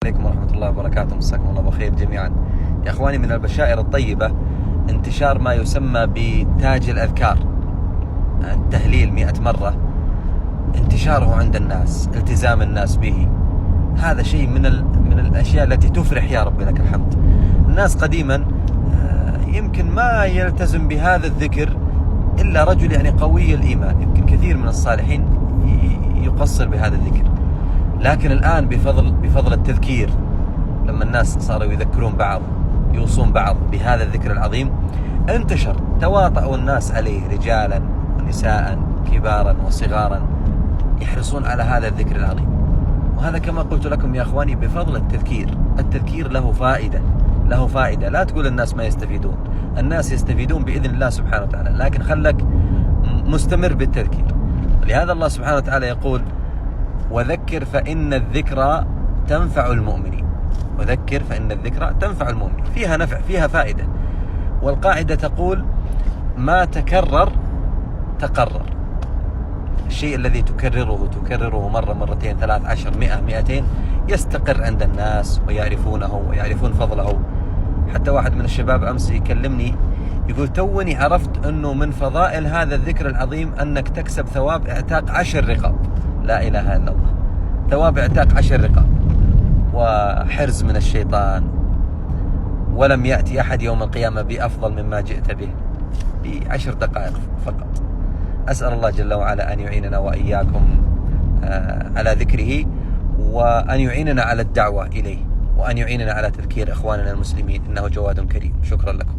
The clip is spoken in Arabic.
عليكم ورحمة الله وبركاته. مساكم الله بخير جميعا. يا أخواني، من البشائر الطيبة انتشار ما يسمى بتاج الأذكار، التهليل 100 مرة، انتشاره عند الناس، التزام الناس به. هذا شيء من الأشياء التي تفرح، يا رب لك الحمد. الناس قديما يمكن ما يلتزم بهذا الذكر إلا رجل يعني قوي الإيمان. يمكن كثير من الصالحين يقصر بهذا الذكر، لكن الآن بفضل التذكير، لما الناس صاروا يذكرون بعض، يوصون بعض بهذا الذكر العظيم، انتشر، تواطؤوا الناس عليه، رجالا ونساء، كبارا وصغارا، يحرصون على هذا الذكر العظيم. وهذا كما قلت لكم يا أخواني بفضل التذكير. التذكير له فائدة. لا تقول الناس ما يستفيدون، الناس يستفيدون بإذن الله سبحانه وتعالى، لكن خلك مستمر بالتذكير. لهذا الله سبحانه وتعالى يقول: وذكر فإن الذكرى تنفع المؤمنين. وذكر فإن الذكرى تنفع المؤمنين، فيها نفع، فيها فائدة. والقاعدة تقول: ما تكرر تقرر. الشيء الذي تكرره مرة، مرتين، 3، 10، 100، 200 يستقر عند الناس ويعرفونه ويعرفون فضله. حتى واحد من الشباب أمس يكلمني يقول: توني عرفت أنه من فضائل هذا الذكر العظيم أنك تكسب ثواب اعتاق 10 رقاب. لا إله إلا الله، ثواب اعتاق 10 رقاب وحرز من الشيطان. ولم يأتي أحد يوم القيامة بأفضل مما جئت به، ب10 دقائق فقط. أسأل الله جل وعلا أن يعيننا وإياكم على ذكره، وأن يعيننا على الدعوة إليه، وأن يعيننا على تذكير إخواننا المسلمين، إنه جواد كريم. شكرا لكم.